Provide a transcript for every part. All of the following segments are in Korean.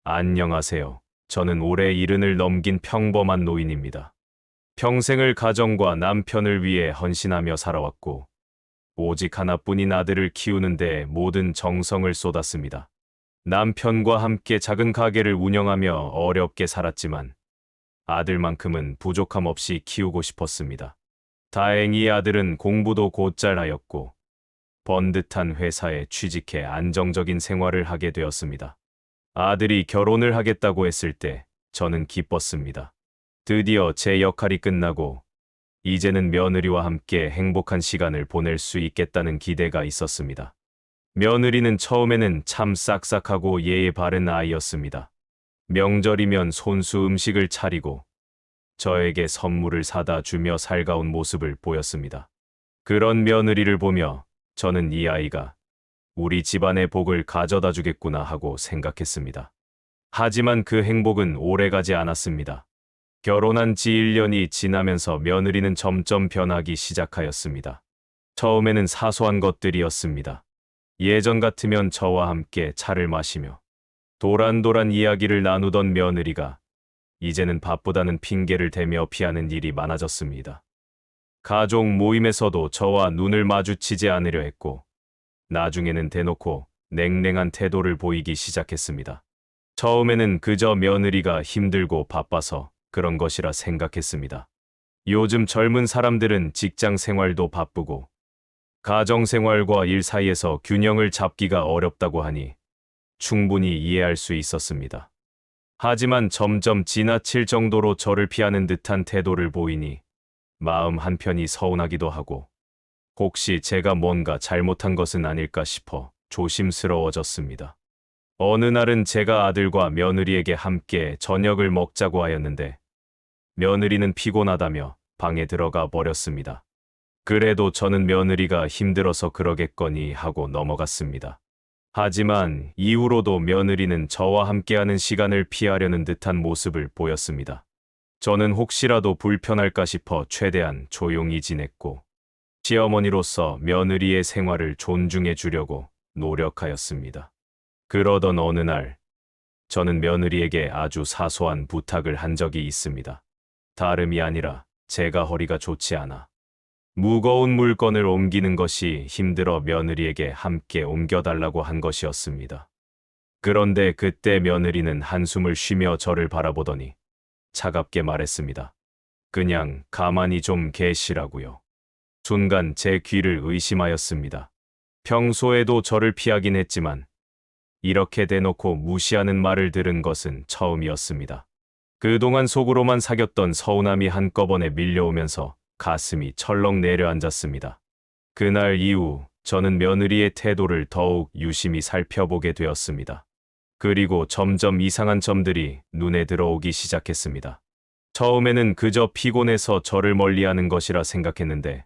안녕하세요. 저는 올해 70을 넘긴 평범한 노인입니다. 평생을 가정과 남편을 위해 헌신하며 살아왔고, 오직 하나뿐인 아들을 키우는 데 모든 정성을 쏟았습니다. 남편과 함께 작은 가게를 운영하며 어렵게 살았지만, 아들만큼은 부족함 없이 키우고 싶었습니다. 다행히 아들은 공부도 곧잘 하였고, 번듯한 회사에 취직해 안정적인 생활을 하게 되었습니다. 아들이 결혼을 하겠다고 했을 때 저는 기뻤습니다. 드디어 제 역할이 끝나고 이제는 며느리와 함께 행복한 시간을 보낼 수 있겠다는 기대가 있었습니다. 며느리는 처음에는 참 싹싹하고 예의 바른 아이였습니다. 명절이면 손수 음식을 차리고 저에게 선물을 사다 주며 살가운 모습을 보였습니다. 그런 며느리를 보며 저는 이 아이가 우리 집안의 복을 가져다 주겠구나 하고 생각했습니다. 하지만 그 행복은 오래가지 않았습니다. 결혼한 지 1년이 지나면서 며느리는 점점 변하기 시작하였습니다. 처음에는 사소한 것들이었습니다. 예전 같으면 저와 함께 차를 마시며 도란도란 이야기를 나누던 며느리가 이제는 바쁘다는 핑계를 대며 피하는 일이 많아졌습니다. 가족 모임에서도 저와 눈을 마주치지 않으려 했고, 나중에는 대놓고 냉랭한 태도를 보이기 시작했습니다. 처음에는 그저 며느리가 힘들고 바빠서 그런 것이라 생각했습니다. 요즘 젊은 사람들은 직장 생활도 바쁘고 가정 생활과 일 사이에서 균형을 잡기가 어렵다고 하니 충분히 이해할 수 있었습니다. 하지만 점점 지나칠 정도로 저를 피하는 듯한 태도를 보이니 마음 한편이 서운하기도 하고 혹시 제가 뭔가 잘못한 것은 아닐까 싶어 조심스러워졌습니다. 어느 날은 제가 아들과 며느리에게 함께 저녁을 먹자고 하였는데 며느리는 피곤하다며 방에 들어가 버렸습니다. 그래도 저는 며느리가 힘들어서 그러겠거니 하고 넘어갔습니다. 하지만 이후로도 며느리는 저와 함께하는 시간을 피하려는 듯한 모습을 보였습니다. 저는 혹시라도 불편할까 싶어 최대한 조용히 지냈고 시어머니로서 며느리의 생활을 존중해 주려고 노력하였습니다. 그러던 어느 날, 저는 며느리에게 아주 사소한 부탁을 한 적이 있습니다. 다름이 아니라 제가 허리가 좋지 않아 무거운 물건을 옮기는 것이 힘들어 며느리에게 함께 옮겨달라고 한 것이었습니다. 그런데 그때 며느리는 한숨을 쉬며 저를 바라보더니 차갑게 말했습니다. 그냥 가만히 좀 계시라고요. 순간 제 귀를 의심하였습니다. 평소에도 저를 피하긴 했지만 이렇게 대놓고 무시하는 말을 들은 것은 처음이었습니다. 그동안 속으로만 사귀었던 서운함이 한꺼번에 밀려오면서 가슴이 철렁 내려앉았습니다. 그날 이후 저는 며느리의 태도를 더욱 유심히 살펴보게 되었습니다. 그리고 점점 이상한 점들이 눈에 들어오기 시작했습니다. 처음에는 그저 피곤해서 저를 멀리하는 것이라 생각했는데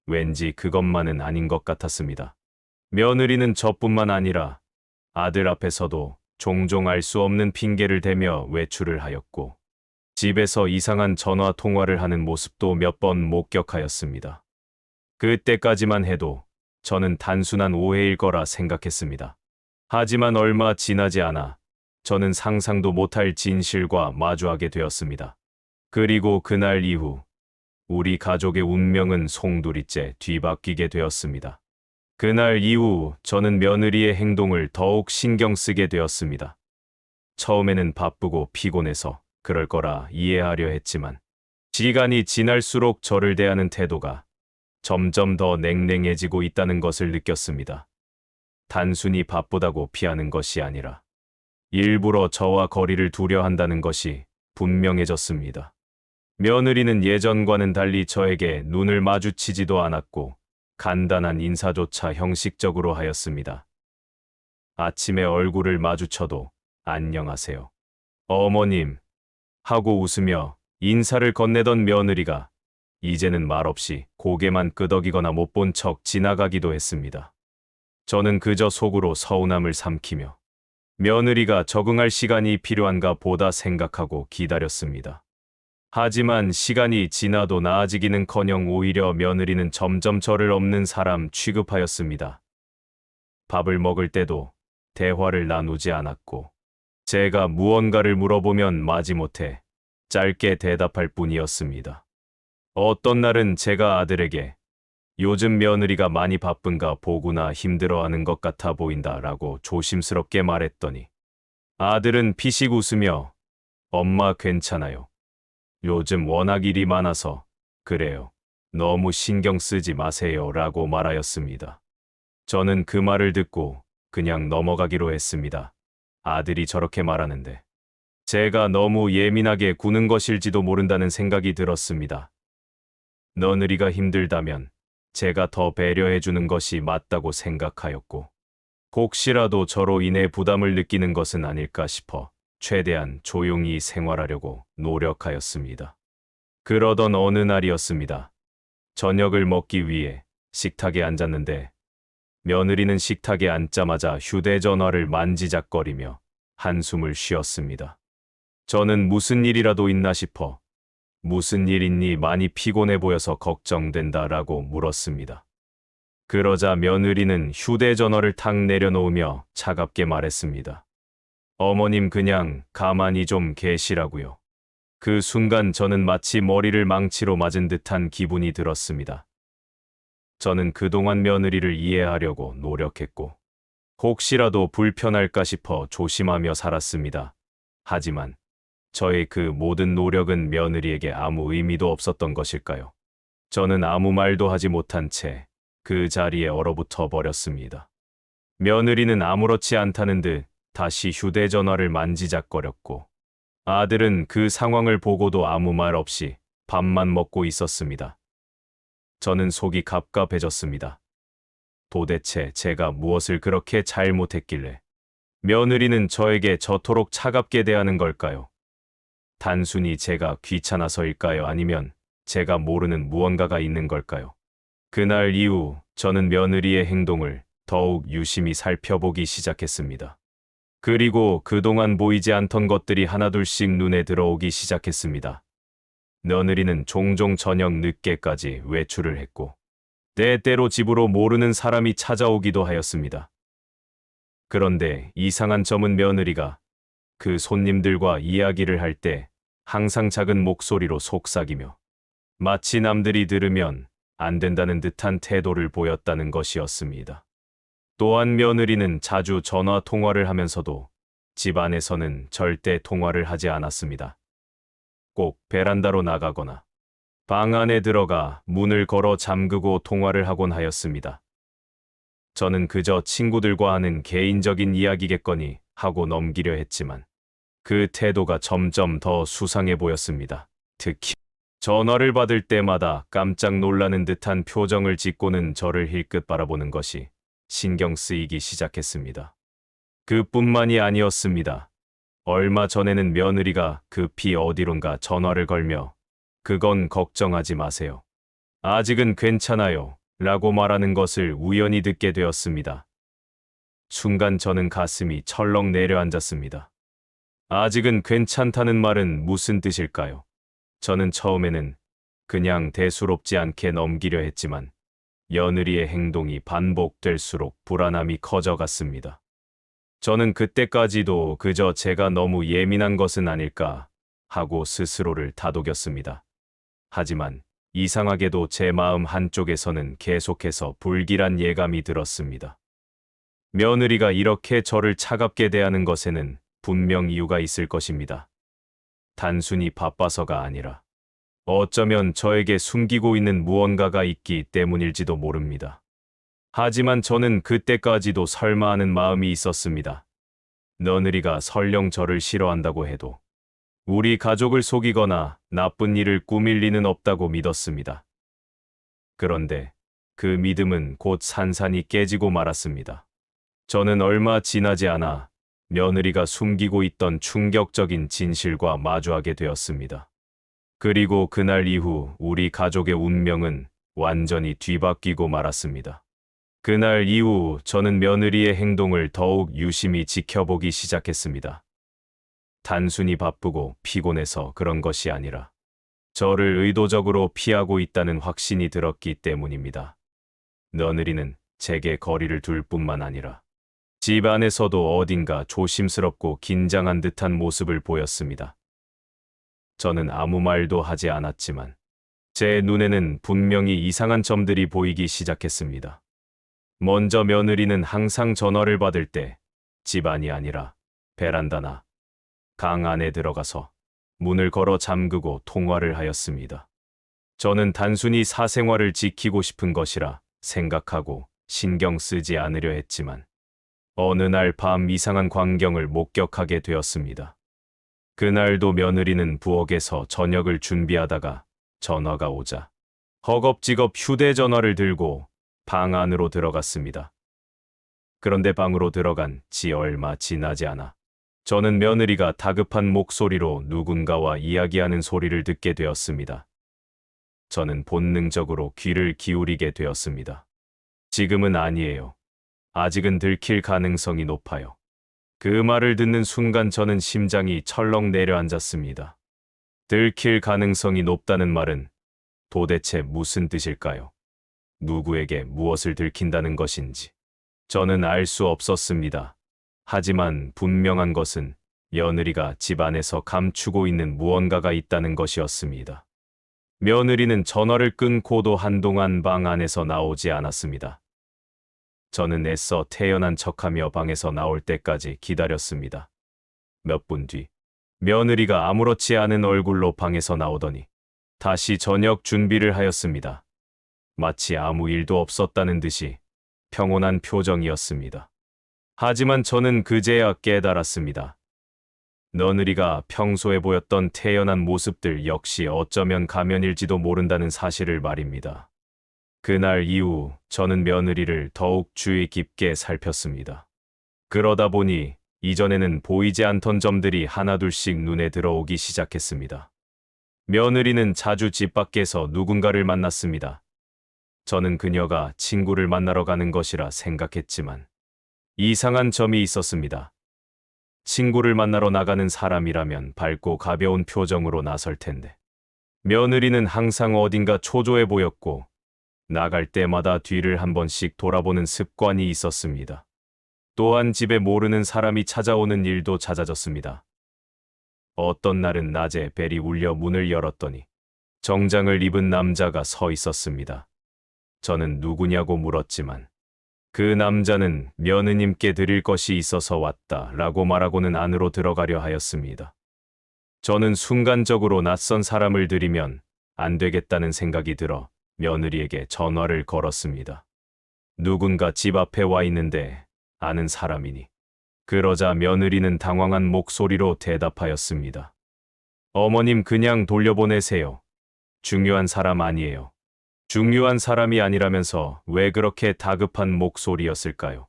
왠지 그것만은 아닌 것 같았습니다. 며느리는 저뿐만 아니라 아들 앞에서도 종종 알 수 없는 핑계를 대며 외출을 하였고 집에서 이상한 전화 통화를 하는 모습도 몇 번 목격하였습니다. 그때까지만 해도 저는 단순한 오해일 거라 생각했습니다. 하지만 얼마 지나지 않아 저는 상상도 못할 진실과 마주하게 되었습니다. 그리고 그날 이후 우리 가족의 운명은 송두리째 뒤바뀌게 되었습니다. 그날 이후 저는 며느리의 행동을 더욱 신경 쓰게 되었습니다. 처음에는 바쁘고 피곤해서 그럴 거라 이해하려 했지만 시간이 지날수록 저를 대하는 태도가 점점 더 냉랭해지고 있다는 것을 느꼈습니다. 단순히 바쁘다고 피하는 것이 아니라 일부러 저와 거리를 두려 한다는 것이 분명해졌습니다. 며느리는 예전과는 달리 저에게 눈을 마주치지도 않았고 간단한 인사조차 형식적으로 하였습니다. 아침에 얼굴을 마주쳐도 안녕하세요, 어머님 하고 웃으며 인사를 건네던 며느리가 이제는 말없이 고개만 끄덕이거나 못 본 척 지나가기도 했습니다. 저는 그저 속으로 서운함을 삼키며 며느리가 적응할 시간이 필요한가 보다 생각하고 기다렸습니다. 하지만 시간이 지나도 나아지기는커녕 오히려 며느리는 점점 저를 없는 사람 취급하였습니다. 밥을 먹을 때도 대화를 나누지 않았고 제가 무언가를 물어보면 마지못해 짧게 대답할 뿐이었습니다. 어떤 날은 제가 아들에게 요즘 며느리가 많이 바쁜가 보구나 힘들어하는 것 같아 보인다라고 조심스럽게 말했더니 아들은 피식 웃으며 엄마 괜찮아요. 요즘 워낙 일이 많아서 그래요. 너무 신경 쓰지 마세요 라고 말하였습니다. 저는 그 말을 듣고 그냥 넘어가기로 했습니다. 아들이 저렇게 말하는데 제가 너무 예민하게 구는 것일지도 모른다는 생각이 들었습니다. 며느리가 힘들다면 제가 더 배려해 주는 것이 맞다고 생각하였고 혹시라도 저로 인해 부담을 느끼는 것은 아닐까 싶어 최대한 조용히 생활하려고 노력하였습니다. 그러던 어느 날이었습니다. 저녁을 먹기 위해 식탁에 앉았는데 며느리는 식탁에 앉자마자 휴대전화를 만지작거리며 한숨을 쉬었습니다. 저는 무슨 일이라도 있나 싶어 무슨 일 있니 많이 피곤해 보여서 걱정된다라고 물었습니다. 그러자 며느리는 휴대전화를 탁 내려놓으며 차갑게 말했습니다. 어머님 그냥 가만히 좀 계시라고요. 그 순간 저는 마치 머리를 망치로 맞은 듯한 기분이 들었습니다. 저는 그동안 며느리를 이해하려고 노력했고 혹시라도 불편할까 싶어 조심하며 살았습니다. 하지만 저의 그 모든 노력은 며느리에게 아무 의미도 없었던 것일까요? 저는 아무 말도 하지 못한 채 그 자리에 얼어붙어 버렸습니다. 며느리는 아무렇지 않다는 듯 다시 휴대전화를 만지작거렸고 아들은 그 상황을 보고도 아무 말 없이 밥만 먹고 있었습니다. 저는 속이 갑갑해졌습니다. 도대체 제가 무엇을 그렇게 잘못했길래 며느리는 저에게 저토록 차갑게 대하는 걸까요? 단순히 제가 귀찮아서일까요? 아니면 제가 모르는 무언가가 있는 걸까요? 그날 이후 저는 며느리의 행동을 더욱 유심히 살펴보기 시작했습니다. 그리고 그동안 보이지 않던 것들이 하나둘씩 눈에 들어오기 시작했습니다. 며느리는 종종 저녁 늦게까지 외출을 했고 때때로 집으로 모르는 사람이 찾아오기도 하였습니다. 그런데 이상한 점은 며느리가 그 손님들과 이야기를 할 때 항상 작은 목소리로 속삭이며 마치 남들이 들으면 안 된다는 듯한 태도를 보였다는 것이었습니다. 또한 며느리는 자주 전화 통화를 하면서도 집 안에서는 절대 통화를 하지 않았습니다. 꼭 베란다로 나가거나 방 안에 들어가 문을 걸어 잠그고 통화를 하곤 하였습니다. 저는 그저 친구들과 하는 개인적인 이야기겠거니 하고 넘기려 했지만 그 태도가 점점 더 수상해 보였습니다. 특히 전화를 받을 때마다 깜짝 놀라는 듯한 표정을 짓고는 저를 힐끗 바라보는 것이 신경 쓰이기 시작했습니다. 그뿐만이 아니었습니다. 얼마 전에는 며느리가 급히 어디론가 전화를 걸며 그건 걱정하지 마세요. 아직은 괜찮아요. 라고 말하는 것을 우연히 듣게 되었습니다. 순간 저는 가슴이 철렁 내려앉았습니다. 아직은 괜찮다는 말은 무슨 뜻일까요? 저는 처음에는 그냥 대수롭지 않게 넘기려 했지만 며느리의 행동이 반복될수록 불안함이 커져갔습니다. 저는 그때까지도 그저 제가 너무 예민한 것은 아닐까 하고 스스로를 다독였습니다. 하지만 이상하게도 제 마음 한쪽에서는 계속해서 불길한 예감이 들었습니다. 며느리가 이렇게 저를 차갑게 대하는 것에는 분명 이유가 있을 것입니다. 단순히 바빠서가 아니라 어쩌면 저에게 숨기고 있는 무언가가 있기 때문일지도 모릅니다. 하지만 저는 그때까지도 설마 하는 마음이 있었습니다. 며느리가 설령 저를 싫어한다고 해도 우리 가족을 속이거나 나쁜 일을 꾸밀 리는 없다고 믿었습니다. 그런데 그 믿음은 곧 산산이 깨지고 말았습니다. 저는 얼마 지나지 않아 며느리가 숨기고 있던 충격적인 진실과 마주하게 되었습니다. 그리고 그날 이후 우리 가족의 운명은 완전히 뒤바뀌고 말았습니다. 그날 이후 저는 며느리의 행동을 더욱 유심히 지켜보기 시작했습니다. 단순히 바쁘고 피곤해서 그런 것이 아니라 저를 의도적으로 피하고 있다는 확신이 들었기 때문입니다. 며느리는 제게 거리를 둘 뿐만 아니라 집 안에서도 어딘가 조심스럽고 긴장한 듯한 모습을 보였습니다. 저는 아무 말도 하지 않았지만 제 눈에는 분명히 이상한 점들이 보이기 시작했습니다. 먼저 며느리는 항상 전화를 받을 때 집안이 아니라 베란다나 강 안에 들어가서 문을 걸어 잠그고 통화를 하였습니다. 저는 단순히 사생활을 지키고 싶은 것이라 생각하고 신경 쓰지 않으려 했지만 어느 날 밤 이상한 광경을 목격하게 되었습니다. 그날도 며느리는 부엌에서 저녁을 준비하다가 전화가 오자 허겁지겁 휴대전화를 들고 방 안으로 들어갔습니다. 그런데 방으로 들어간 지 얼마 지나지 않아 저는 며느리가 다급한 목소리로 누군가와 이야기하는 소리를 듣게 되었습니다. 저는 본능적으로 귀를 기울이게 되었습니다. 지금은 아니에요. 아직은 들킬 가능성이 높아요. 그 말을 듣는 순간 저는 심장이 철렁 내려앉았습니다. 들킬 가능성이 높다는 말은 도대체 무슨 뜻일까요? 누구에게 무엇을 들킨다는 것인지 저는 알 수 없었습니다. 하지만 분명한 것은 며느리가 집 안에서 감추고 있는 무언가가 있다는 것이었습니다. 며느리는 전화를 끊고도 한동안 방 안에서 나오지 않았습니다. 저는 애써 태연한 척하며 방에서 나올 때까지 기다렸습니다. 몇 분 뒤, 며느리가 아무렇지 않은 얼굴로 방에서 나오더니 다시 저녁 준비를 하였습니다. 마치 아무 일도 없었다는 듯이 평온한 표정이었습니다. 하지만 저는 그제야 깨달았습니다. 며느리가 평소에 보였던 태연한 모습들 역시 어쩌면 가면일지도 모른다는 사실을 말입니다. 그날 이후 저는 며느리를 더욱 주의 깊게 살폈습니다. 그러다 보니 이전에는 보이지 않던 점들이 하나둘씩 눈에 들어오기 시작했습니다. 며느리는 자주 집 밖에서 누군가를 만났습니다. 저는 그녀가 친구를 만나러 가는 것이라 생각했지만 이상한 점이 있었습니다. 친구를 만나러 나가는 사람이라면 밝고 가벼운 표정으로 나설 텐데 며느리는 항상 어딘가 초조해 보였고 나갈 때마다 뒤를 한 번씩 돌아보는 습관이 있었습니다. 또한 집에 모르는 사람이 찾아오는 일도 잦아졌습니다. 어떤 날은 낮에 벨이 울려 문을 열었더니 정장을 입은 남자가 서 있었습니다. 저는 누구냐고 물었지만 그 남자는 며느님께 드릴 것이 있어서 왔다라고 말하고는 안으로 들어가려 하였습니다. 저는 순간적으로 낯선 사람을 들이면 안 되겠다는 생각이 들어 며느리에게 전화를 걸었습니다. 누군가 집 앞에 와 있는데 아는 사람이니. 그러자 며느리는 당황한 목소리로 대답하였습니다. 어머님 그냥 돌려보내세요. 중요한 사람 아니에요. 중요한 사람이 아니라면서 왜 그렇게 다급한 목소리였을까요?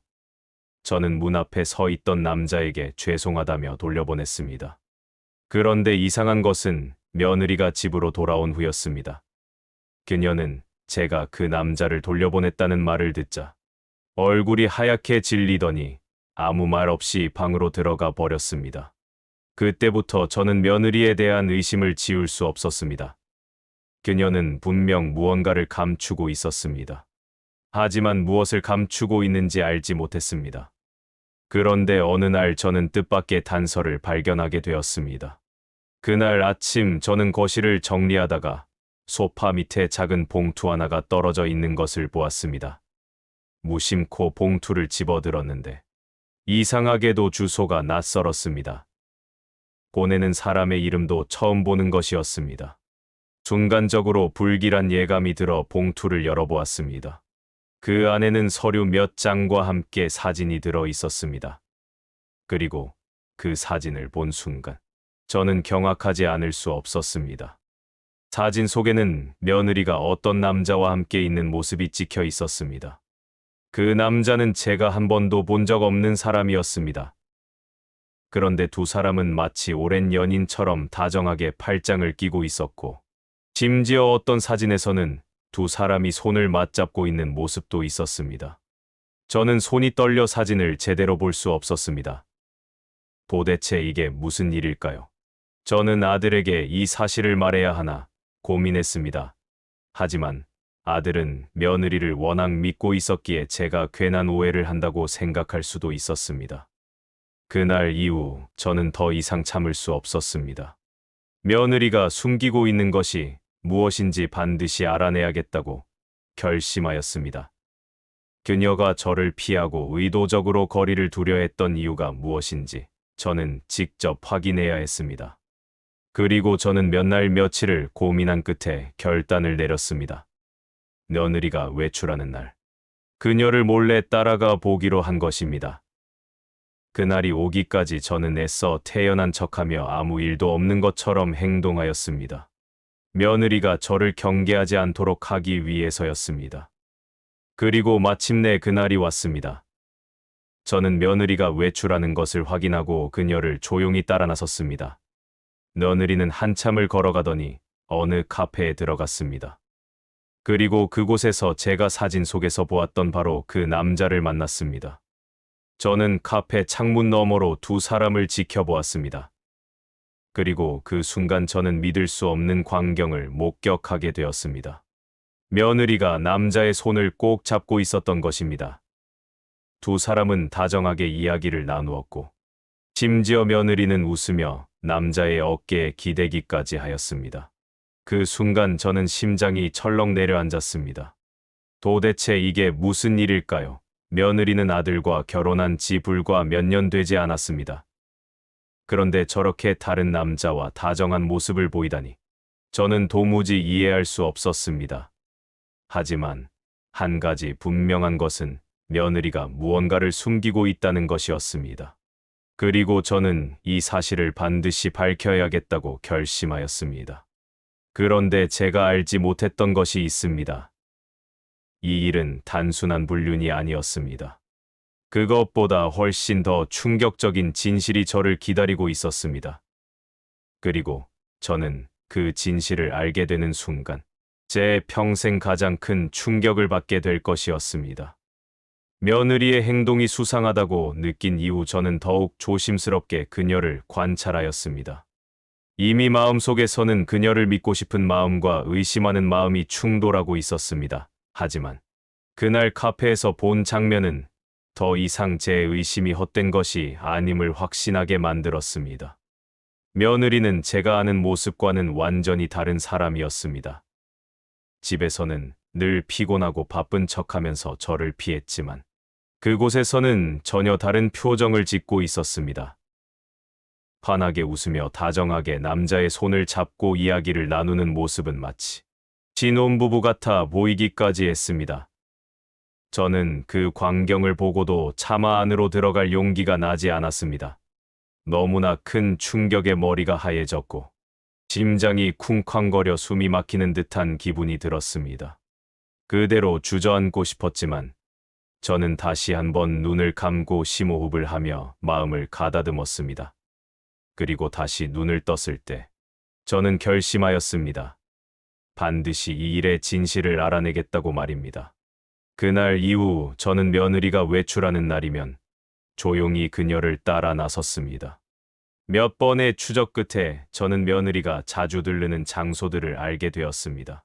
저는 문 앞에 서 있던 남자에게 죄송하다며 돌려보냈습니다. 그런데 이상한 것은 며느리가 집으로 돌아온 후였습니다. 그녀는 제가 그 남자를 돌려보냈다는 말을 듣자 얼굴이 하얗게 질리더니 아무 말 없이 방으로 들어가 버렸습니다. 그때부터 저는 며느리에 대한 의심을 지울 수 없었습니다. 그녀는 분명 무언가를 감추고 있었습니다. 하지만 무엇을 감추고 있는지 알지 못했습니다. 그런데 어느 날 저는 뜻밖의 단서를 발견하게 되었습니다. 그날 아침 저는 거실을 정리하다가 소파 밑에 작은 봉투 하나가 떨어져 있는 것을 보았습니다. 무심코 봉투를 집어들었는데 이상하게도 주소가 낯설었습니다. 보내는 사람의 이름도 처음 보는 것이었습니다. 순간적으로 불길한 예감이 들어 봉투를 열어보았습니다. 그 안에는 서류 몇 장과 함께 사진이 들어 있었습니다. 그리고 그 사진을 본 순간 저는 경악하지 않을 수 없었습니다. 사진 속에는 며느리가 어떤 남자와 함께 있는 모습이 찍혀 있었습니다. 그 남자는 제가 한 번도 본 적 없는 사람이었습니다. 그런데 두 사람은 마치 오랜 연인처럼 다정하게 팔짱을 끼고 있었고 심지어 어떤 사진에서는 두 사람이 손을 맞잡고 있는 모습도 있었습니다. 저는 손이 떨려 사진을 제대로 볼 수 없었습니다. 도대체 이게 무슨 일일까요? 저는 아들에게 이 사실을 말해야 하나 고민했습니다. 하지만 아들은 며느리를 워낙 믿고 있었기에 제가 괜한 오해를 한다고 생각할 수도 있었습니다. 그날 이후 저는 더 이상 참을 수 없었습니다. 며느리가 숨기고 있는 것이 무엇인지 반드시 알아내야겠다고 결심하였습니다. 그녀가 저를 피하고 의도적으로 거리를 두려 했던 이유가 무엇인지 저는 직접 확인해야 했습니다. 그리고 저는 몇 날 며칠을 고민한 끝에 결단을 내렸습니다. 며느리가 외출하는 날, 그녀를 몰래 따라가 보기로 한 것입니다. 그날이 오기까지 저는 애써 태연한 척하며 아무 일도 없는 것처럼 행동하였습니다. 며느리가 저를 경계하지 않도록 하기 위해서였습니다. 그리고 마침내 그날이 왔습니다. 저는 며느리가 외출하는 것을 확인하고 그녀를 조용히 따라 나섰습니다. 며느리는 한참을 걸어가더니 어느 카페에 들어갔습니다. 그리고 그곳에서 제가 사진 속에서 보았던 바로 그 남자를 만났습니다. 저는 카페 창문 너머로 두 사람을 지켜보았습니다. 그리고 그 순간 저는 믿을 수 없는 광경을 목격하게 되었습니다. 며느리가 남자의 손을 꼭 잡고 있었던 것입니다. 두 사람은 다정하게 이야기를 나누었고, 심지어 며느리는 웃으며 남자의 어깨에 기대기까지 하였습니다. 그 순간 저는 심장이 철렁 내려앉았습니다. 도대체 이게 무슨 일일까요? 며느리는 아들과 결혼한 지 불과 몇 년 되지 않았습니다. 그런데 저렇게 다른 남자와 다정한 모습을 보이다니 저는 도무지 이해할 수 없었습니다. 하지만 한 가지 분명한 것은 며느리가 무언가를 숨기고 있다는 것이었습니다. 그리고 저는 이 사실을 반드시 밝혀야겠다고 결심하였습니다. 그런데 제가 알지 못했던 것이 있습니다. 이 일은 단순한 불륜이 아니었습니다. 그것보다 훨씬 더 충격적인 진실이 저를 기다리고 있었습니다. 그리고 저는 그 진실을 알게 되는 순간 제 평생 가장 큰 충격을 받게 될 것이었습니다. 며느리의 행동이 수상하다고 느낀 이후 저는 더욱 조심스럽게 그녀를 관찰하였습니다. 이미 마음속에서는 그녀를 믿고 싶은 마음과 의심하는 마음이 충돌하고 있었습니다. 하지만 그날 카페에서 본 장면은 더 이상 제 의심이 헛된 것이 아님을 확신하게 만들었습니다. 며느리는 제가 아는 모습과는 완전히 다른 사람이었습니다. 집에서는 늘 피곤하고 바쁜 척하면서 저를 피했지만 그곳에서는 전혀 다른 표정을 짓고 있었습니다. 환하게 웃으며 다정하게 남자의 손을 잡고 이야기를 나누는 모습은 마치 신혼부부 같아 보이기까지 했습니다. 저는 그 광경을 보고도 차마 안으로 들어갈 용기가 나지 않았습니다. 너무나 큰 충격에 머리가 하얘졌고 심장이 쿵쾅거려 숨이 막히는 듯한 기분이 들었습니다. 그대로 주저앉고 싶었지만 저는 다시 한번 눈을 감고 심호흡을 하며 마음을 가다듬었습니다. 그리고 다시 눈을 떴을 때 저는 결심하였습니다. 반드시 이 일의 진실을 알아내겠다고 말입니다. 그날 이후 저는 며느리가 외출하는 날이면 조용히 그녀를 따라 나섰습니다. 몇 번의 추적 끝에 저는 며느리가 자주 들르는 장소들을 알게 되었습니다.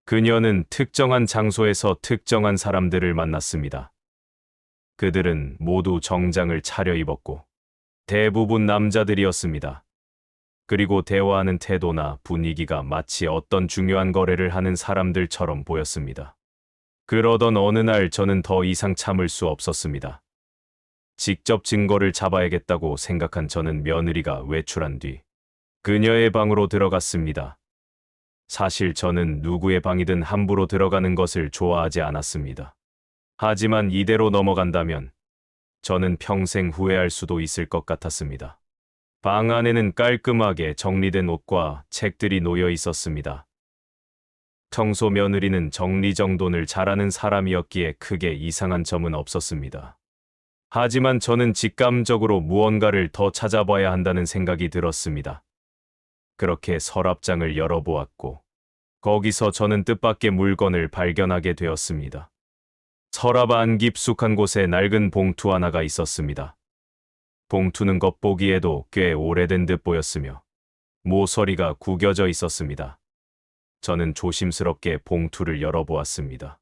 그녀는 특정한 장소에서 특정한 사람들을 만났습니다. 그들은 모두 정장을 차려입었고 대부분 남자들이었습니다. 그리고 대화하는 태도나 분위기가 마치 어떤 중요한 거래를 하는 사람들처럼 보였습니다. 그러던 어느 날 저는 더 이상 참을 수 없었습니다. 직접 증거를 잡아야겠다고 생각한 저는 며느리가 외출한 뒤 그녀의 방으로 들어갔습니다. 사실 저는 누구의 방이든 함부로 들어가는 것을 좋아하지 않았습니다. 하지만 이대로 넘어간다면 저는 평생 후회할 수도 있을 것 같았습니다. 방 안에는 깔끔하게 정리된 옷과 책들이 놓여 있었습니다. 평소 며느리는 정리정돈을 잘하는 사람이었기에 크게 이상한 점은 없었습니다. 하지만 저는 직감적으로 무언가를 더 찾아봐야 한다는 생각이 들었습니다. 그렇게 서랍장을 열어보았고 거기서 저는 뜻밖의 물건을 발견하게 되었습니다. 서랍 안 깊숙한 곳에 낡은 봉투 하나가 있었습니다. 봉투는 겉보기에도 꽤 오래된 듯 보였으며 모서리가 구겨져 있었습니다. 저는 조심스럽게 봉투를 열어보았습니다.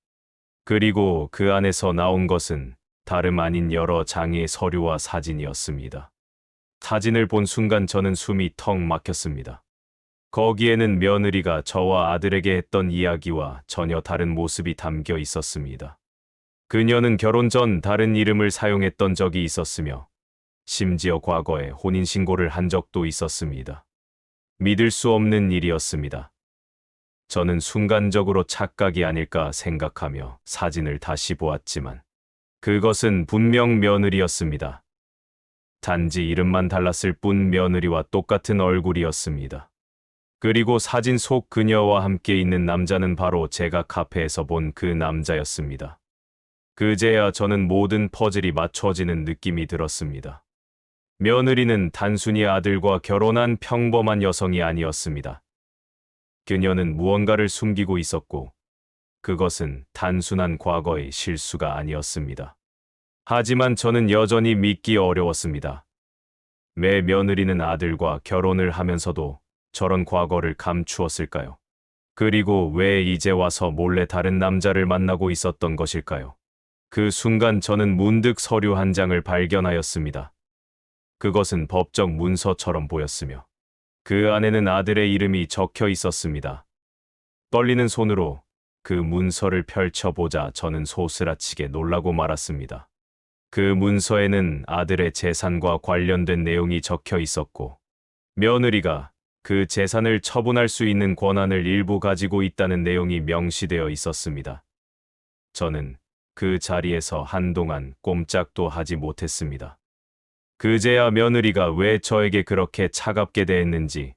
그리고 그 안에서 나온 것은 다름 아닌 여러 장의 서류와 사진이었습니다. 사진을 본 순간 저는 숨이 턱 막혔습니다. 거기에는 며느리가 저와 아들에게 했던 이야기와 전혀 다른 모습이 담겨 있었습니다. 그녀는 결혼 전 다른 이름을 사용했던 적이 있었으며 심지어 과거에 혼인신고를 한 적도 있었습니다. 믿을 수 없는 일이었습니다. 저는 순간적으로 착각이 아닐까 생각하며 사진을 다시 보았지만 그것은 분명 며느리였습니다. 단지 이름만 달랐을 뿐 며느리와 똑같은 얼굴이었습니다. 그리고 사진 속 그녀와 함께 있는 남자는 바로 제가 카페에서 본 그 남자였습니다. 그제야 저는 모든 퍼즐이 맞춰지는 느낌이 들었습니다. 며느리는 단순히 아들과 결혼한 평범한 여성이 아니었습니다. 그녀는 무언가를 숨기고 있었고, 그것은 단순한 과거의 실수가 아니었습니다. 하지만 저는 여전히 믿기 어려웠습니다. 왜 며느리는 아들과 결혼을 하면서도 저런 과거를 감추었을까요? 그리고 왜 이제 와서 몰래 다른 남자를 만나고 있었던 것일까요? 그 순간 저는 문득 서류 한 장을 발견하였습니다. 그것은 법적 문서처럼 보였으며 그 안에는 아들의 이름이 적혀 있었습니다. 떨리는 손으로 그 문서를 펼쳐보자 저는 소스라치게 놀라고 말았습니다. 그 문서에는 아들의 재산과 관련된 내용이 적혀 있었고 며느리가 그 재산을 처분할 수 있는 권한을 일부 가지고 있다는 내용이 명시되어 있었습니다. 저는 그 자리에서 한동안 꼼짝도 하지 못했습니다. 그제야 며느리가 왜 저에게 그렇게 차갑게 대했는지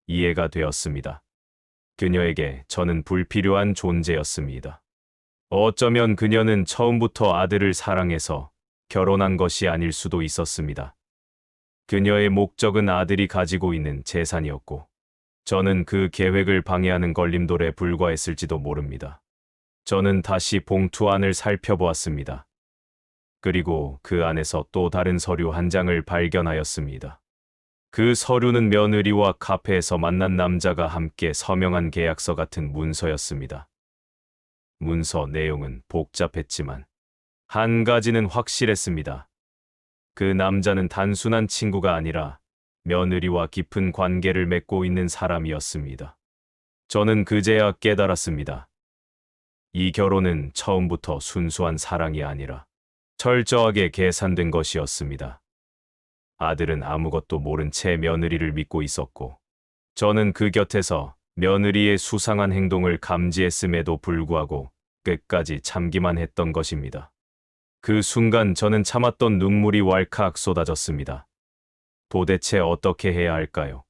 이해가 되었습니다. 그녀에게 저는 불필요한 존재였습니다. 어쩌면 그녀는 처음부터 아들을 사랑해서 결혼한 것이 아닐 수도 있었습니다. 그녀의 목적은 아들이 가지고 있는 재산이었고, 저는 그 계획을 방해하는 걸림돌에 불과했을지도 모릅니다. 저는 다시 봉투 안을 살펴보았습니다. 그리고 그 안에서 또 다른 서류 한 장을 발견하였습니다. 그 서류는 며느리와 카페에서 만난 남자가 함께 서명한 계약서 같은 문서였습니다. 문서 내용은 복잡했지만 한 가지는 확실했습니다. 그 남자는 단순한 친구가 아니라 며느리와 깊은 관계를 맺고 있는 사람이었습니다. 저는 그제야 깨달았습니다. 이 결혼은 처음부터 순수한 사랑이 아니라 철저하게 계산된 것이었습니다. 아들은 아무것도 모른 채 며느리를 믿고 있었고, 저는 그 곁에서 며느리의 수상한 행동을 감지했음에도 불구하고 끝까지 참기만 했던 것입니다. 그 순간 저는 참았던 눈물이 왈칵 쏟아졌습니다. 도대체 어떻게 해야 할까요?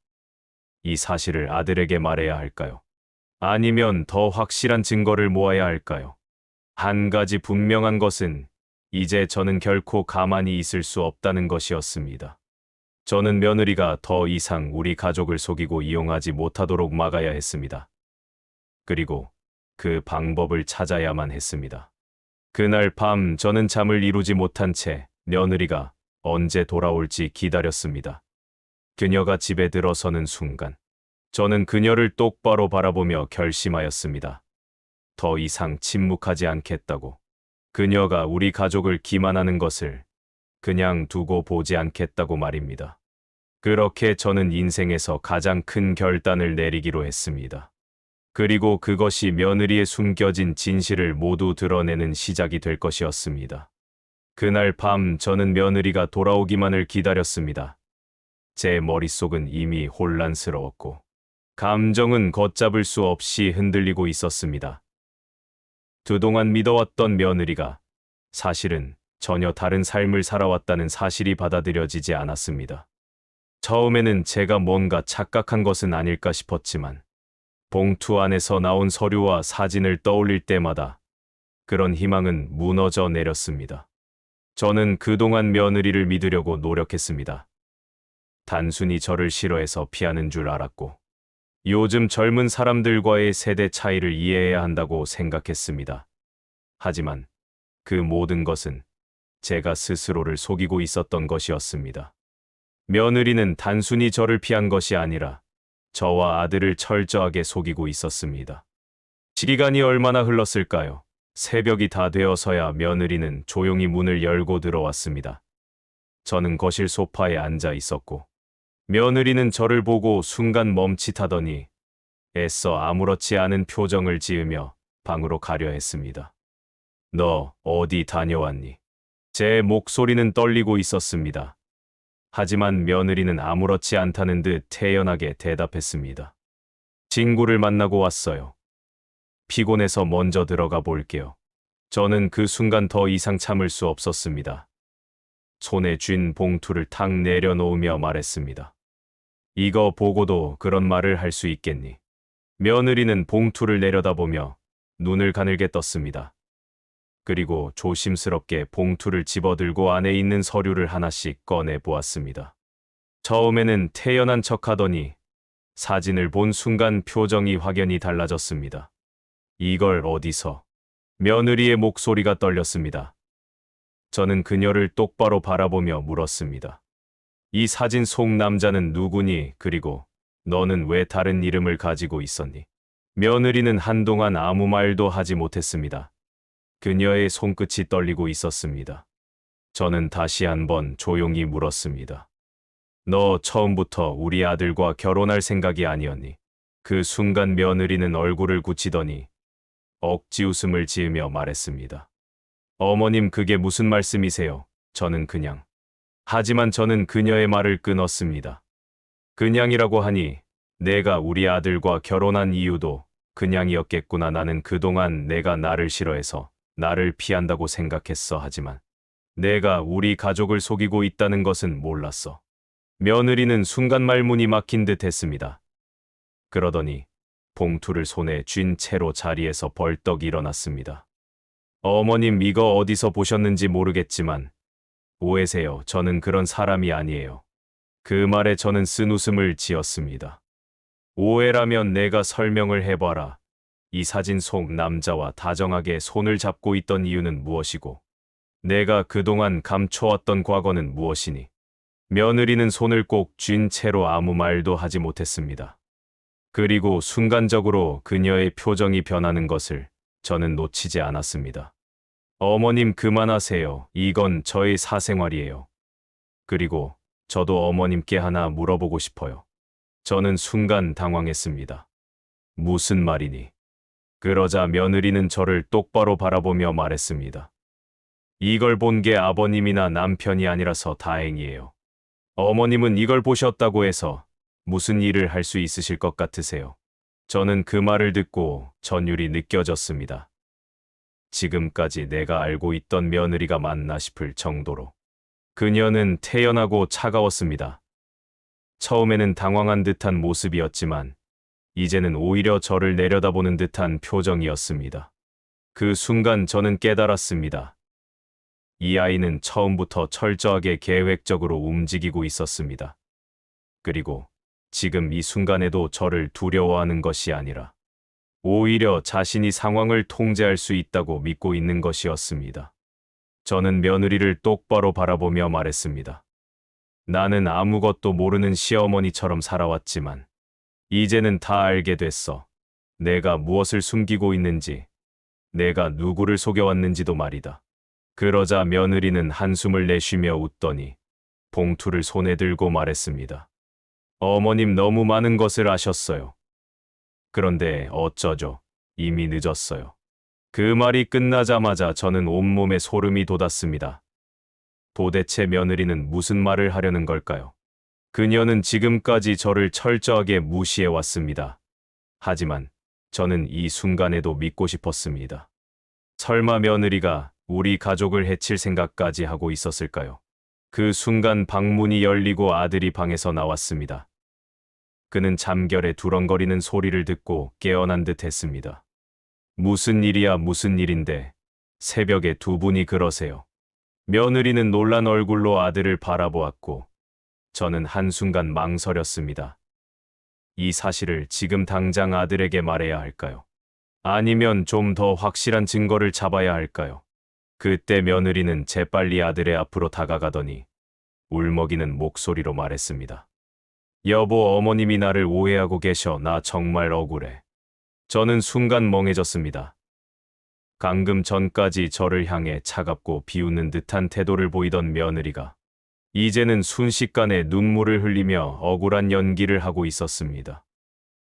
이 사실을 아들에게 말해야 할까요? 아니면 더 확실한 증거를 모아야 할까요? 한 가지 분명한 것은 이제 저는 결코 가만히 있을 수 없다는 것이었습니다. 저는 며느리가 더 이상 우리 가족을 속이고 이용하지 못하도록 막아야 했습니다. 그리고 그 방법을 찾아야만 했습니다. 그날 밤 저는 잠을 이루지 못한 채 며느리가 언제 돌아올지 기다렸습니다. 그녀가 집에 들어서는 순간 저는 그녀를 똑바로 바라보며 결심하였습니다. 더 이상 침묵하지 않겠다고. 그녀가 우리 가족을 기만하는 것을 그냥 두고 보지 않겠다고 말입니다. 그렇게 저는 인생에서 가장 큰 결단을 내리기로 했습니다. 그리고 그것이 며느리의 숨겨진 진실을 모두 드러내는 시작이 될 것이었습니다. 그날 밤 저는 며느리가 돌아오기만을 기다렸습니다. 제 머릿속은 이미 혼란스러웠고 감정은 걷잡을 수 없이 흔들리고 있었습니다. 그동안 믿어왔던 며느리가 사실은 전혀 다른 삶을 살아왔다는 사실이 받아들여지지 않았습니다. 처음에는 제가 뭔가 착각한 것은 아닐까 싶었지만 봉투 안에서 나온 서류와 사진을 떠올릴 때마다 그런 희망은 무너져 내렸습니다. 저는 그동안 며느리를 믿으려고 노력했습니다. 단순히 저를 싫어해서 피하는 줄 알았고 요즘 젊은 사람들과의 세대 차이를 이해해야 한다고 생각했습니다. 하지만 그 모든 것은 제가 스스로를 속이고 있었던 것이었습니다. 며느리는 단순히 저를 피한 것이 아니라 저와 아들을 철저하게 속이고 있었습니다. 시간이 얼마나 흘렀을까요? 새벽이 다 되어서야 며느리는 조용히 문을 열고 들어왔습니다. 저는 거실 소파에 앉아 있었고, 며느리는 저를 보고 순간 멈칫하더니 애써 아무렇지 않은 표정을 지으며 방으로 가려 했습니다. 너 어디 다녀왔니? 제 목소리는 떨리고 있었습니다. 하지만 며느리는 아무렇지 않다는 듯 태연하게 대답했습니다. 친구를 만나고 왔어요. 피곤해서 먼저 들어가 볼게요. 저는 그 순간 더 이상 참을 수 없었습니다. 손에 쥔 봉투를 탁 내려놓으며 말했습니다. 이거 보고도 그런 말을 할 수 있겠니? 며느리는 봉투를 내려다보며 눈을 가늘게 떴습니다. 그리고 조심스럽게 봉투를 집어들고 안에 있는 서류를 하나씩 꺼내 보았습니다. 처음에는 태연한 척하더니 사진을 본 순간 표정이 확연히 달라졌습니다. 이걸 어디서? 며느리의 목소리가 떨렸습니다. 저는 그녀를 똑바로 바라보며 물었습니다. 이 사진 속 남자는 누구니? 그리고 너는 왜 다른 이름을 가지고 있었니? 며느리는 한동안 아무 말도 하지 못했습니다. 그녀의 손끝이 떨리고 있었습니다. 저는 다시 한번 조용히 물었습니다. 너 처음부터 우리 아들과 결혼할 생각이 아니었니? 그 순간 며느리는 얼굴을 굳히더니 억지 웃음을 지으며 말했습니다. 어머님, 그게 무슨 말씀이세요? 저는 그냥. 하지만 저는 그녀의 말을 끊었습니다. 그냥이라고 하니 내가 우리 아들과 결혼한 이유도 그냥이었겠구나. 나는 그동안 내가 나를 싫어해서 나를 피한다고 생각했어. 하지만 내가 우리 가족을 속이고 있다는 것은 몰랐어. 며느리는 순간 말문이 막힌 듯 했습니다. 그러더니 봉투를 손에 쥔 채로 자리에서 벌떡 일어났습니다. 어머님, 이거 어디서 보셨는지 모르겠지만 오해세요. 저는 그런 사람이 아니에요. 그 말에 저는 쓴웃음을 지었습니다. 오해라면 내가 설명을 해봐라. 이 사진 속 남자와 다정하게 손을 잡고 있던 이유는 무엇이고 내가 그동안 감춰왔던 과거는 무엇이니? 며느리는 손을 꼭 쥔 채로 아무 말도 하지 못했습니다. 그리고 순간적으로 그녀의 표정이 변하는 것을 저는 놓치지 않았습니다. 어머님, 그만하세요. 이건 저의 사생활이에요. 그리고 저도 어머님께 하나 물어보고 싶어요. 저는 순간 당황했습니다. 무슨 말이니? 그러자 며느리는 저를 똑바로 바라보며 말했습니다. 이걸 본 게 아버님이나 남편이 아니라서 다행이에요. 어머님은 이걸 보셨다고 해서 무슨 일을 할 수 있으실 것 같으세요? 저는 그 말을 듣고 전율이 느껴졌습니다. 지금까지 내가 알고 있던 며느리가 맞나 싶을 정도로 그녀는 태연하고 차가웠습니다. 처음에는 당황한 듯한 모습이었지만 이제는 오히려 저를 내려다보는 듯한 표정이었습니다. 그 순간 저는 깨달았습니다. 이 아이는 처음부터 철저하게 계획적으로 움직이고 있었습니다. 그리고 지금 이 순간에도 저를 두려워하는 것이 아니라 오히려 자신이 상황을 통제할 수 있다고 믿고 있는 것이었습니다. 저는 며느리를 똑바로 바라보며 말했습니다. 나는 아무것도 모르는 시어머니처럼 살아왔지만 이제는 다 알게 됐어. 내가 무엇을 숨기고 있는지, 내가 누구를 속여왔는지도 말이다. 그러자 며느리는 한숨을 내쉬며 웃더니 봉투를 손에 들고 말했습니다. 어머님, 너무 많은 것을 아셨어요. 그런데 어쩌죠? 이미 늦었어요. 그 말이 끝나자마자 저는 온몸에 소름이 돋았습니다. 도대체 며느리는 무슨 말을 하려는 걸까요? 그녀는 지금까지 저를 철저하게 무시해왔습니다. 하지만 저는 이 순간에도 믿고 싶었습니다. 설마 며느리가 우리 가족을 해칠 생각까지 하고 있었을까요? 그 순간 방문이 열리고 아들이 방에서 나왔습니다. 그는 잠결에 두렁거리는 소리를 듣고 깨어난 듯 했습니다. 무슨 일이야, 무슨 일인데 새벽에 두 분이 그러세요. 며느리는 놀란 얼굴로 아들을 바라보았고 저는 한순간 망설였습니다. 이 사실을 지금 당장 아들에게 말해야 할까요? 아니면 좀 더 확실한 증거를 잡아야 할까요? 그때 며느리는 재빨리 아들의 앞으로 다가가더니 울먹이는 목소리로 말했습니다. 여보, 어머님이 나를 오해하고 계셔. 나 정말 억울해. 저는 순간 멍해졌습니다. 방금 전까지 저를 향해 차갑고 비웃는 듯한 태도를 보이던 며느리가 이제는 순식간에 눈물을 흘리며 억울한 연기를 하고 있었습니다.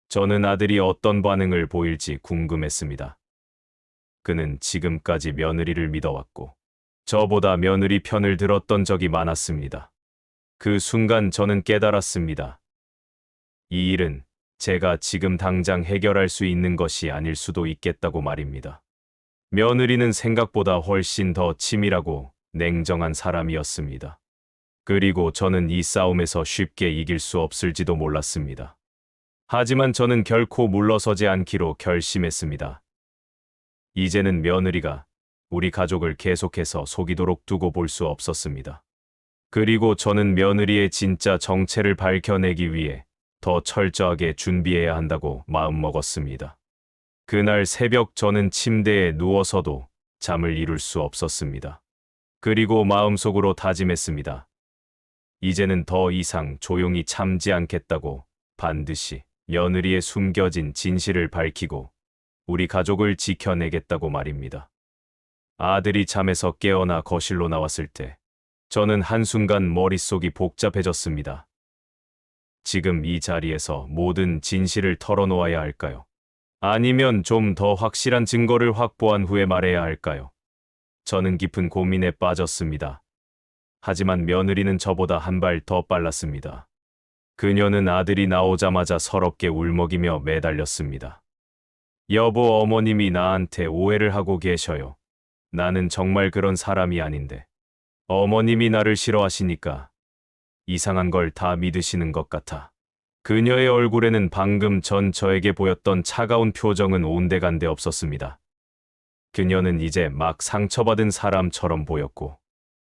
저는 아들이 어떤 반응을 보일지 궁금했습니다. 그는 지금까지 며느리를 믿어왔고 저보다 며느리 편을 들었던 적이 많았습니다. 그 순간 저는 깨달았습니다. 이 일은 제가 지금 당장 해결할 수 있는 것이 아닐 수도 있겠다고 말입니다. 며느리는 생각보다 훨씬 더 치밀하고 냉정한 사람이었습니다. 그리고 저는 이 싸움에서 쉽게 이길 수 없을지도 몰랐습니다. 하지만 저는 결코 물러서지 않기로 결심했습니다. 이제는 며느리가 우리 가족을 계속해서 속이도록 두고 볼 수 없었습니다. 그리고 저는 며느리의 진짜 정체를 밝혀내기 위해 더 철저하게 준비해야 한다고 마음먹었습니다. 그날 새벽 저는 침대에 누워서도 잠을 이룰 수 없었습니다. 그리고 마음속으로 다짐했습니다. 이제는 더 이상 조용히 참지 않겠다고 반드시 며느리의 숨겨진 진실을 밝히고 우리 가족을 지켜내겠다고 말입니다. 아들이 잠에서 깨어나 거실로 나왔을 때 저는 한순간 머릿속이 복잡해졌습니다. 지금 이 자리에서 모든 진실을 털어놓아야 할까요? 아니면 좀 더 확실한 증거를 확보한 후에 말해야 할까요? 저는 깊은 고민에 빠졌습니다. 하지만 며느리는 저보다 한 발 더 빨랐습니다. 그녀는 아들이 나오자마자 서럽게 울먹이며 매달렸습니다. 여보, 어머님이 나한테 오해를 하고 계셔요. 나는 정말 그런 사람이 아닌데. 어머님이 나를 싫어하시니까 이상한 걸 다 믿으시는 것 같아. 그녀의 얼굴에는 방금 전 저에게 보였던 차가운 표정은 온데간데 없었습니다. 그녀는 이제 막 상처받은 사람처럼 보였고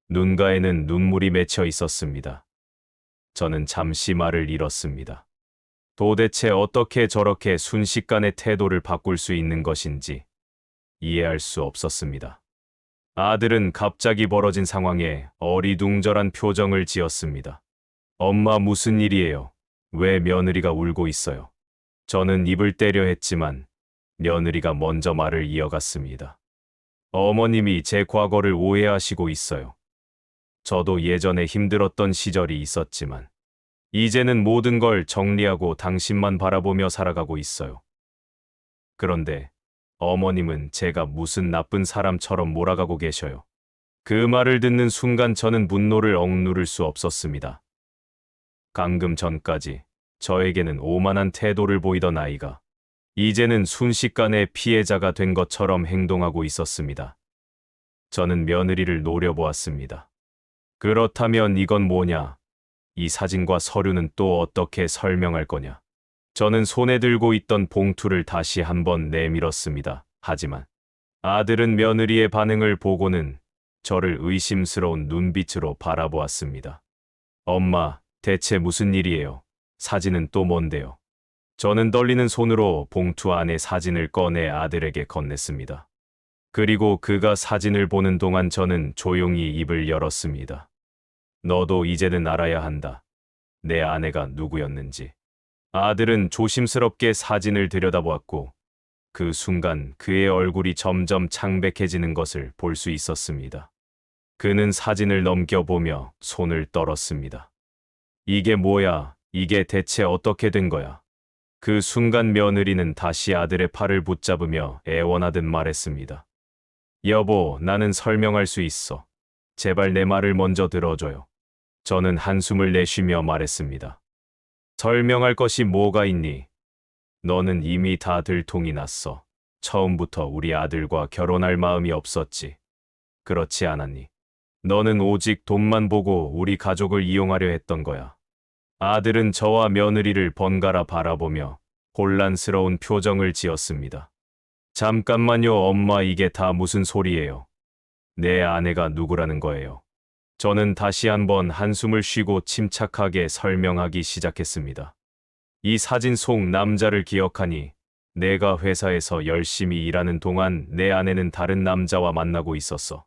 눈가에는 눈물이 맺혀 있었습니다. 저는 잠시 말을 잃었습니다. 도대체 어떻게 저렇게 순식간에 태도를 바꿀 수 있는 것인지 이해할 수 없었습니다. 아들은 갑자기 벌어진 상황에 어리둥절한 표정을 지었습니다. 엄마, 무슨 일이에요? 왜 며느리가 울고 있어요? 저는 입을 떼려 했지만 며느리가 먼저 말을 이어갔습니다. 어머님이 제 과거를 오해하시고 있어요. 저도 예전에 힘들었던 시절이 있었지만 이제는 모든 걸 정리하고 당신만 바라보며 살아가고 있어요. 그런데 어머님은 제가 무슨 나쁜 사람처럼 몰아가고 계셔요. 그 말을 듣는 순간 저는 분노를 억누를 수 없었습니다. 방금 전까지 저에게는 오만한 태도를 보이던 아이가 이제는 순식간에 피해자가 된 것처럼 행동하고 있었습니다. 저는 며느리를 노려보았습니다. 그렇다면 이건 뭐냐? 이 사진과 서류는 또 어떻게 설명할 거냐? 저는 손에 들고 있던 봉투를 다시 한번 내밀었습니다. 하지만 아들은 며느리의 반응을 보고는 저를 의심스러운 눈빛으로 바라보았습니다. 엄마, 대체 무슨 일이에요? 사진은 또 뭔데요? 저는 떨리는 손으로 봉투 안에 사진을 꺼내 아들에게 건넸습니다. 그리고 그가 사진을 보는 동안 저는 조용히 입을 열었습니다. 너도 이제는 알아야 한다. 내 아내가 누구였는지. 아들은 조심스럽게 사진을 들여다보았고 그 순간 그의 얼굴이 점점 창백해지는 것을 볼 수 있었습니다. 그는 사진을 넘겨보며 손을 떨었습니다. 이게 뭐야? 이게 대체 어떻게 된 거야? 그 순간 며느리는 다시 아들의 팔을 붙잡으며 애원하듯 말했습니다. 여보, 나는 설명할 수 있어. 제발 내 말을 먼저 들어줘요. 저는 한숨을 내쉬며 말했습니다. 설명할 것이 뭐가 있니? 너는 이미 다 들통이 났어. 처음부터 우리 아들과 결혼할 마음이 없었지. 그렇지 않았니? 너는 오직 돈만 보고 우리 가족을 이용하려 했던 거야. 아들은 저와 며느리를 번갈아 바라보며 혼란스러운 표정을 지었습니다. 잠깐만요, 엄마, 이게 다 무슨 소리예요? 내 아내가 누구라는 거예요? 저는 다시 한번 한숨을 쉬고 침착하게 설명하기 시작했습니다. 이 사진 속 남자를 기억하니 내가 회사에서 열심히 일하는 동안 내 아내는 다른 남자와 만나고 있었어.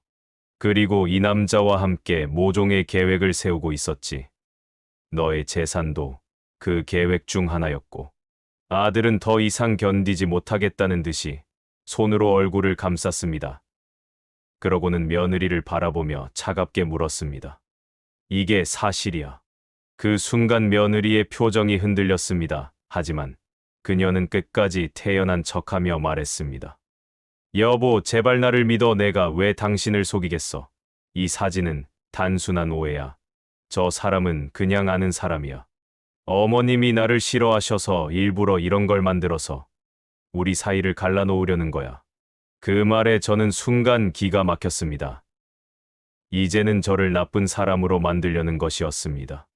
그리고 이 남자와 함께 모종의 계획을 세우고 있었지. 너의 재산도 그 계획 중 하나였고, 아들은 더 이상 견디지 못하겠다는 듯이 손으로 얼굴을 감쌌습니다. 그러고는 며느리를 바라보며 차갑게 물었습니다. 이게 사실이야. 그 순간 며느리의 표정이 흔들렸습니다. 하지만 그녀는 끝까지 태연한 척하며 말했습니다. 여보, 제발 나를 믿어. 내가 왜 당신을 속이겠어. 이 사진은 단순한 오해야. 저 사람은 그냥 아는 사람이야. 어머님이 나를 싫어하셔서 일부러 이런 걸 만들어서 우리 사이를 갈라놓으려는 거야. 그 말에 저는 순간 기가 막혔습니다. 이제는 저를 나쁜 사람으로 만들려는 것이었습니다.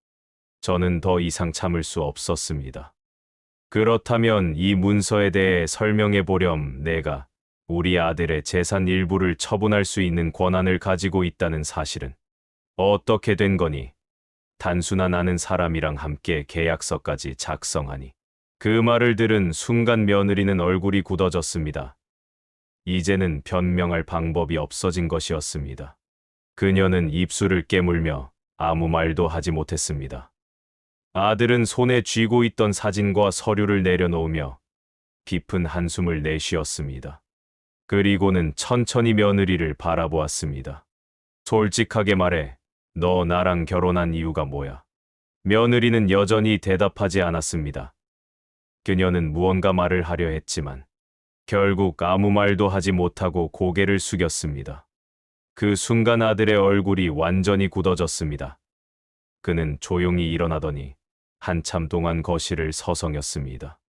저는 더 이상 참을 수 없었습니다. 그렇다면 이 문서에 대해 설명해 보렴. 내가 우리 아들의 재산 일부를 처분할 수 있는 권한을 가지고 있다는 사실은 어떻게 된 거니? 단순한 아는 사람이랑 함께 계약서까지 작성하니. 그 말을 들은 순간 며느리는 얼굴이 굳어졌습니다. 이제는 변명할 방법이 없어진 것이었습니다. 그녀는 입술을 깨물며 아무 말도 하지 못했습니다. 아들은 손에 쥐고 있던 사진과 서류를 내려놓으며 깊은 한숨을 내쉬었습니다. 그리고는 천천히 며느리를 바라보았습니다. 솔직하게 말해, 너 나랑 결혼한 이유가 뭐야? 며느리는 여전히 대답하지 않았습니다. 그녀는 무언가 말을 하려 했지만 결국 아무 말도 하지 못하고 고개를 숙였습니다. 그 순간 아들의 얼굴이 완전히 굳어졌습니다. 그는 조용히 일어나더니 한참 동안 거실을 서성였습니다.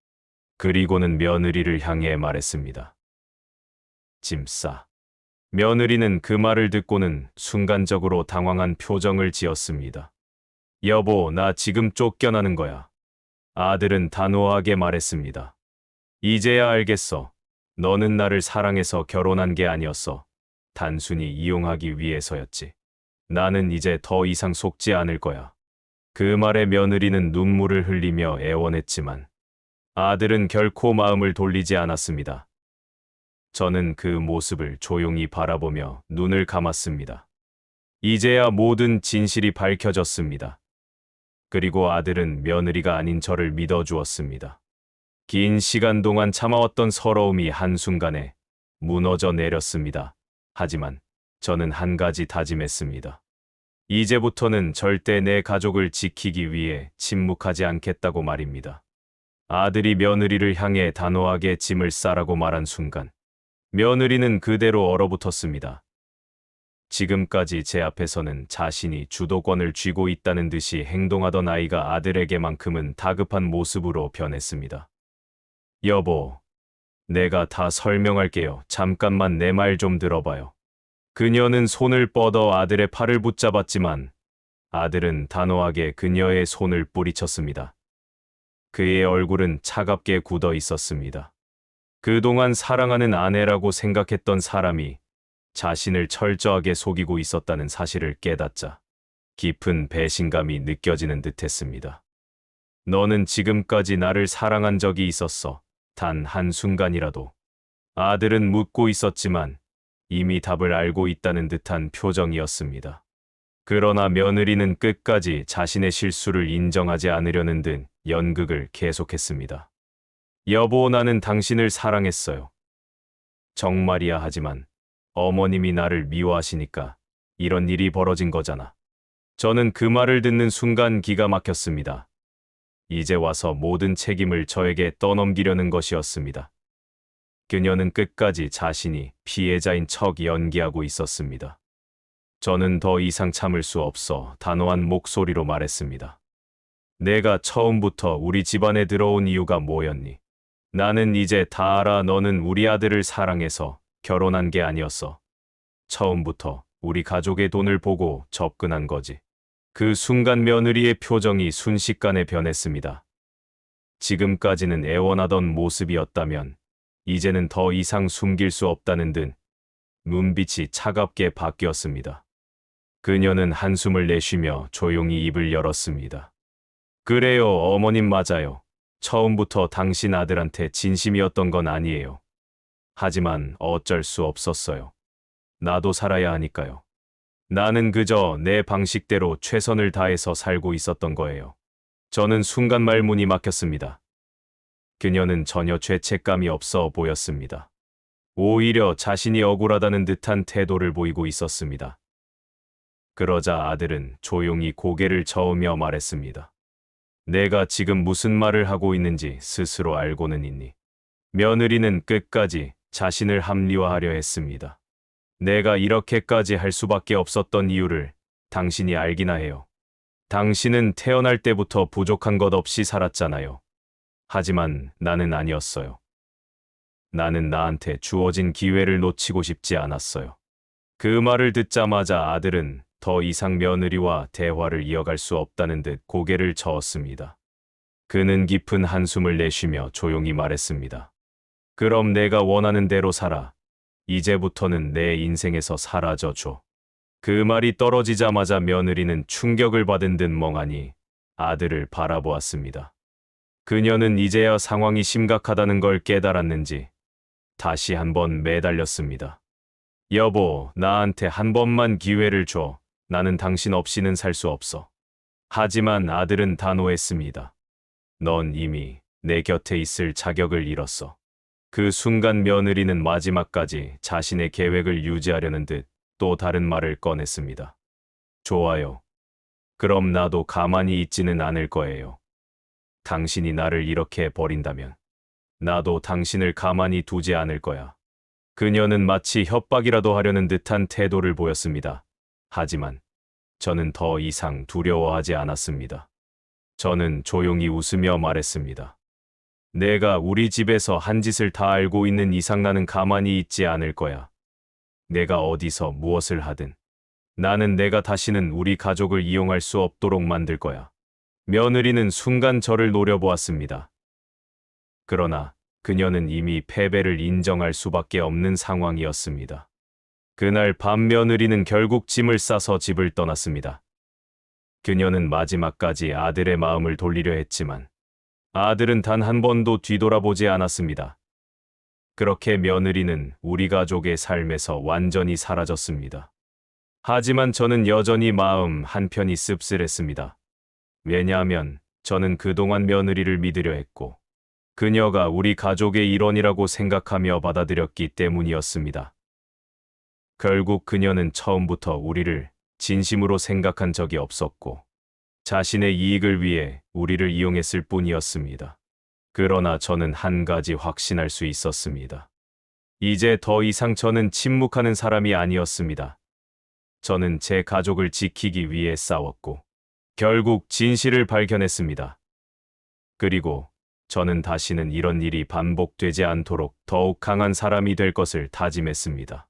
그리고는 며느리를 향해 말했습니다. 짐 싸. 며느리는 그 말을 듣고는 순간적으로 당황한 표정을 지었습니다. 여보, 나 지금 쫓겨나는 거야. 아들은 단호하게 말했습니다. 이제야 알겠어. 너는 나를 사랑해서 결혼한 게 아니었어. 단순히 이용하기 위해서였지. 나는 이제 더 이상 속지 않을 거야. 그 말에 며느리는 눈물을 흘리며 애원했지만 아들은 결코 마음을 돌리지 않았습니다. 저는 그 모습을 조용히 바라보며 눈을 감았습니다. 이제야 모든 진실이 밝혀졌습니다. 그리고 아들은 며느리가 아닌 저를 믿어주었습니다. 긴 시간 동안 참아왔던 서러움이 한순간에 무너져 내렸습니다. 하지만 저는 한 가지 다짐했습니다. 이제부터는 절대 내 가족을 지키기 위해 침묵하지 않겠다고 말입니다. 아들이 며느리를 향해 단호하게 짐을 싸라고 말한 순간 며느리는 그대로 얼어붙었습니다. 지금까지 제 앞에서는 자신이 주도권을 쥐고 있다는 듯이 행동하던 아이가 아들에게만큼은 다급한 모습으로 변했습니다. 여보, 내가 다 설명할게요. 잠깐만 내 말 좀 들어봐요. 그녀는 손을 뻗어 아들의 팔을 붙잡았지만 아들은 단호하게 그녀의 손을 뿌리쳤습니다. 그의 얼굴은 차갑게 굳어 있었습니다. 그동안 사랑하는 아내라고 생각했던 사람이 자신을 철저하게 속이고 있었다는 사실을 깨닫자 깊은 배신감이 느껴지는 듯했습니다. 너는 지금까지 나를 사랑한 적이 있었어. 단 한순간이라도. 아들은 묻고 있었지만 이미 답을 알고 있다는 듯한 표정이었습니다. 그러나 며느리는 끝까지 자신의 실수를 인정하지 않으려는 듯 연극을 계속했습니다. 여보, 나는 당신을 사랑했어요. 정말이야. 하지만 어머님이 나를 미워하시니까 이런 일이 벌어진 거잖아. 저는 그 말을 듣는 순간 기가 막혔습니다. 이제 와서 모든 책임을 저에게 떠넘기려는 것이었습니다. 그녀는 끝까지 자신이 피해자인 척 연기하고 있었습니다. 저는 더 이상 참을 수 없어 단호한 목소리로 말했습니다. 내가 처음부터 우리 집안에 들어온 이유가 뭐였니? 나는 이제 다 알아. 너는 우리 아들을 사랑해서 결혼한 게 아니었어. 처음부터 우리 가족의 돈을 보고 접근한 거지. 그 순간 며느리의 표정이 순식간에 변했습니다. 지금까지는 애원하던 모습이었다면 이제는 더 이상 숨길 수 없다는 듯 눈빛이 차갑게 바뀌었습니다. 그녀는 한숨을 내쉬며 조용히 입을 열었습니다. 그래요, 어머님 맞아요. 처음부터 당신 아들한테 진심이었던 건 아니에요. 하지만 어쩔 수 없었어요. 나도 살아야 하니까요. 나는 그저 내 방식대로 최선을 다해서 살고 있었던 거예요. 저는 순간 말문이 막혔습니다. 그녀는 전혀 죄책감이 없어 보였습니다. 오히려 자신이 억울하다는 듯한 태도를 보이고 있었습니다. 그러자 아들은 조용히 고개를 저으며 말했습니다. 내가 지금 무슨 말을 하고 있는지 스스로 알고는 있니? 며느리는 끝까지 자신을 합리화하려 했습니다. 내가 이렇게까지 할 수밖에 없었던 이유를 당신이 알기나 해요. 당신은 태어날 때부터 부족한 것 없이 살았잖아요. 하지만 나는 아니었어요. 나는 나한테 주어진 기회를 놓치고 싶지 않았어요. 그 말을 듣자마자 아들은 더 이상 며느리와 대화를 이어갈 수 없다는 듯 고개를 저었습니다. 그는 깊은 한숨을 내쉬며 조용히 말했습니다. 그럼 내가 원하는 대로 살아. 이제부터는 내 인생에서 사라져 줘. 그 말이 떨어지자마자 며느리는 충격을 받은 듯 멍하니 아들을 바라보았습니다. 그녀는 이제야 상황이 심각하다는 걸 깨달았는지 다시 한번 매달렸습니다. 여보, 나한테 한 번만 기회를 줘. 나는 당신 없이는 살 수 없어. 하지만 아들은 단호했습니다. 넌 이미 내 곁에 있을 자격을 잃었어. 그 순간 며느리는 마지막까지 자신의 계획을 유지하려는 듯 또 다른 말을 꺼냈습니다. 좋아요. 그럼 나도 가만히 있지는 않을 거예요. 당신이 나를 이렇게 버린다면 나도 당신을 가만히 두지 않을 거야. 그녀는 마치 협박이라도 하려는 듯한 태도를 보였습니다. 하지만 저는 더 이상 두려워하지 않았습니다. 저는 조용히 웃으며 말했습니다. 내가 우리 집에서 한 짓을 다 알고 있는 이상 나는 가만히 있지 않을 거야. 내가 어디서 무엇을 하든 나는 내가 다시는 우리 가족을 이용할 수 없도록 만들 거야. 며느리는 순간 저를 노려보았습니다. 그러나 그녀는 이미 패배를 인정할 수밖에 없는 상황이었습니다. 그날 밤 며느리는 결국 짐을 싸서 집을 떠났습니다. 그녀는 마지막까지 아들의 마음을 돌리려 했지만 아들은 단 한 번도 뒤돌아보지 않았습니다. 그렇게 며느리는 우리 가족의 삶에서 완전히 사라졌습니다. 하지만 저는 여전히 마음 한편이 씁쓸했습니다. 왜냐하면 저는 그동안 며느리를 믿으려 했고 그녀가 우리 가족의 일원이라고 생각하며 받아들였기 때문이었습니다. 결국 그녀는 처음부터 우리를 진심으로 생각한 적이 없었고 자신의 이익을 위해 우리를 이용했을 뿐이었습니다. 그러나 저는 한 가지 확신할 수 있었습니다. 이제 더 이상 저는 침묵하는 사람이 아니었습니다. 저는 제 가족을 지키기 위해 싸웠고 결국 진실을 발견했습니다. 그리고 저는 다시는 이런 일이 반복되지 않도록 더욱 강한 사람이 될 것을 다짐했습니다.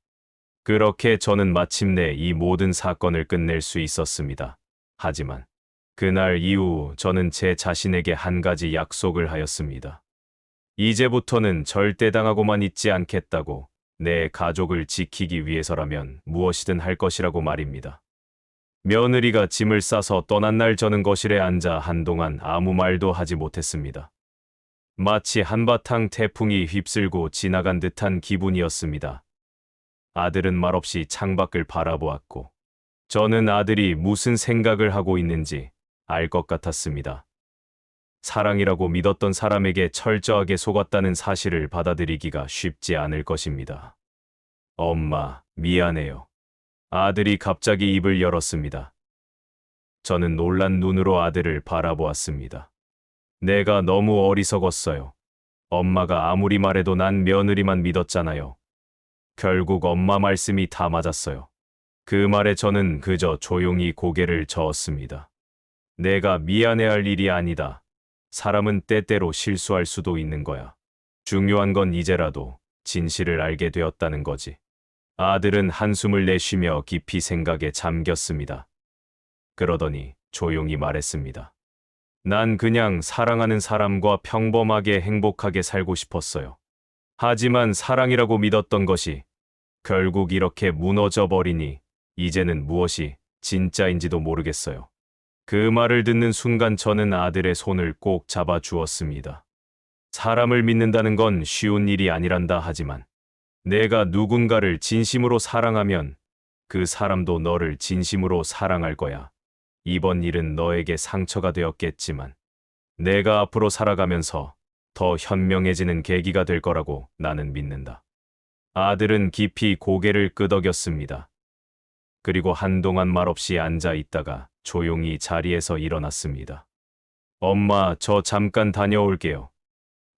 그렇게 저는 마침내 이 모든 사건을 끝낼 수 있었습니다. 하지만 그날 이후 저는 제 자신에게 한 가지 약속을 하였습니다. 이제부터는 절대 당하고만 있지 않겠다고, 내 가족을 지키기 위해서라면 무엇이든 할 것이라고 말입니다. 며느리가 짐을 싸서 떠난 날 저는 거실에 앉아 한동안 아무 말도 하지 못했습니다. 마치 한바탕 태풍이 휩쓸고 지나간 듯한 기분이었습니다. 아들은 말없이 창밖을 바라보았고 저는 아들이 무슨 생각을 하고 있는지 알 것 같았습니다. 사랑이라고 믿었던 사람에게 철저하게 속았다는 사실을 받아들이기가 쉽지 않을 것입니다. 엄마, 미안해요. 아들이 갑자기 입을 열었습니다. 저는 놀란 눈으로 아들을 바라보았습니다. 내가 너무 어리석었어요. 엄마가 아무리 말해도 난 며느리만 믿었잖아요. 결국 엄마 말씀이 다 맞았어요. 그 말에 저는 그저 조용히 고개를 저었습니다. 내가 미안해할 일이 아니다. 사람은 때때로 실수할 수도 있는 거야. 중요한 건 이제라도 진실을 알게 되었다는 거지. 아들은 한숨을 내쉬며 깊이 생각에 잠겼습니다. 그러더니 조용히 말했습니다. 난 그냥 사랑하는 사람과 평범하게 행복하게 살고 싶었어요. 하지만 사랑이라고 믿었던 것이 결국 이렇게 무너져 버리니 이제는 무엇이 진짜인지도 모르겠어요. 그 말을 듣는 순간 저는 아들의 손을 꼭 잡아 주었습니다. 사람을 믿는다는 건 쉬운 일이 아니란다 하지만 내가 누군가를 진심으로 사랑하면 그 사람도 너를 진심으로 사랑할 거야. 이번 일은 너에게 상처가 되었겠지만 내가 앞으로 살아가면서 더 현명해지는 계기가 될 거라고 나는 믿는다. 아들은 깊이 고개를 끄덕였습니다. 그리고 한동안 말없이 앉아 있다가 조용히 자리에서 일어났습니다. 엄마, 저 잠깐 다녀올게요.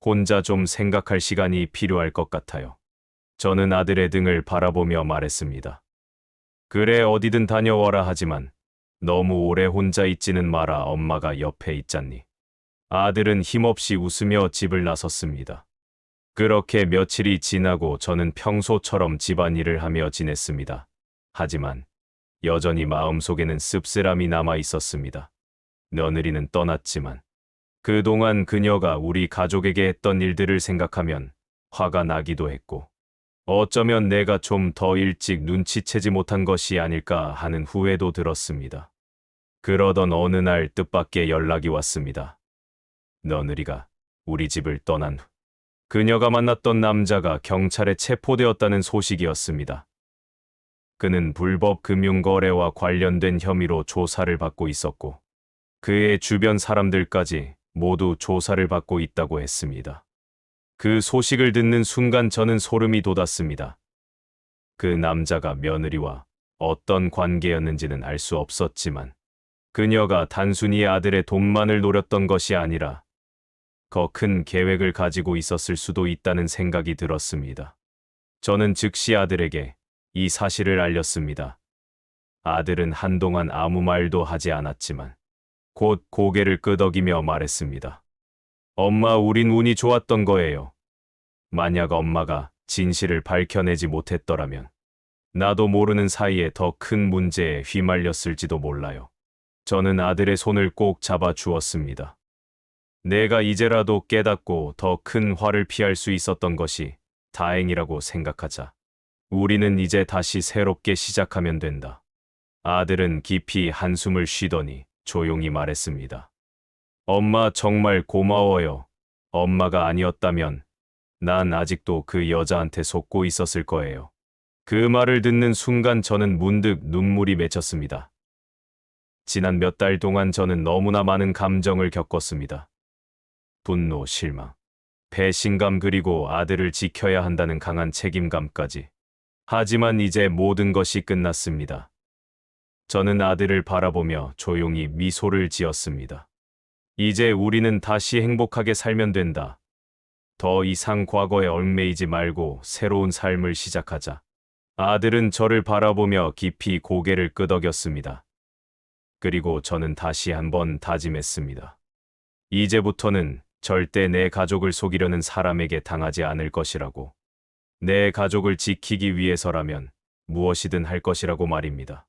혼자 좀 생각할 시간이 필요할 것 같아요. 저는 아들의 등을 바라보며 말했습니다. 그래, 어디든 다녀와라. 하지만 너무 오래 혼자 있지는 마라. 엄마가 옆에 있잖니. 아들은 힘없이 웃으며 집을 나섰습니다. 그렇게 며칠이 지나고 저는 평소처럼 집안일을 하며 지냈습니다. 하지만 여전히 마음속에는 씁쓸함이 남아 있었습니다. 며느리는 떠났지만 그동안 그녀가 우리 가족에게 했던 일들을 생각하면 화가 나기도 했고, 어쩌면 내가 좀 더 일찍 눈치채지 못한 것이 아닐까 하는 후회도 들었습니다. 그러던 어느 날 뜻밖의 연락이 왔습니다. 며느리가 우리 집을 떠난 후 그녀가 만났던 남자가 경찰에 체포되었다는 소식이었습니다. 그는 불법 금융거래와 관련된 혐의로 조사를 받고 있었고, 그의 주변 사람들까지 모두 조사를 받고 있다고 했습니다. 그 소식을 듣는 순간 저는 소름이 돋았습니다. 그 남자가 며느리와 어떤 관계였는지는 알 수 없었지만, 그녀가 단순히 아들의 돈만을 노렸던 것이 아니라 더 큰 계획을 가지고 있었을 수도 있다는 생각이 들었습니다. 저는 즉시 아들에게 이 사실을 알렸습니다. 아들은 한동안 아무 말도 하지 않았지만 곧 고개를 끄덕이며 말했습니다. 엄마, 우린 운이 좋았던 거예요. 만약 엄마가 진실을 밝혀내지 못했더라면 나도 모르는 사이에 더 큰 문제에 휘말렸을지도 몰라요. 저는 아들의 손을 꼭 잡아 주었습니다. 내가 이제라도 깨닫고 더 큰 화를 피할 수 있었던 것이 다행이라고 생각하자. 우리는 이제 다시 새롭게 시작하면 된다. 아들은 깊이 한숨을 쉬더니 조용히 말했습니다. 엄마, 정말 고마워요. 엄마가 아니었다면 난 아직도 그 여자한테 속고 있었을 거예요. 그 말을 듣는 순간 저는 문득 눈물이 맺혔습니다. 지난 몇 달 동안 저는 너무나 많은 감정을 겪었습니다. 분노, 실망, 배신감, 그리고 아들을 지켜야 한다는 강한 책임감까지. 하지만 이제 모든 것이 끝났습니다. 저는 아들을 바라보며 조용히 미소를 지었습니다. 이제 우리는 다시 행복하게 살면 된다. 더 이상 과거에 얽매이지 말고 새로운 삶을 시작하자. 아들은 저를 바라보며 깊이 고개를 끄덕였습니다. 그리고 저는 다시 한번 다짐했습니다. 이제부터는 절대 내 가족을 속이려는 사람에게 당하지 않을 것이라고. 내 가족을 지키기 위해서라면 무엇이든 할 것이라고 말입니다.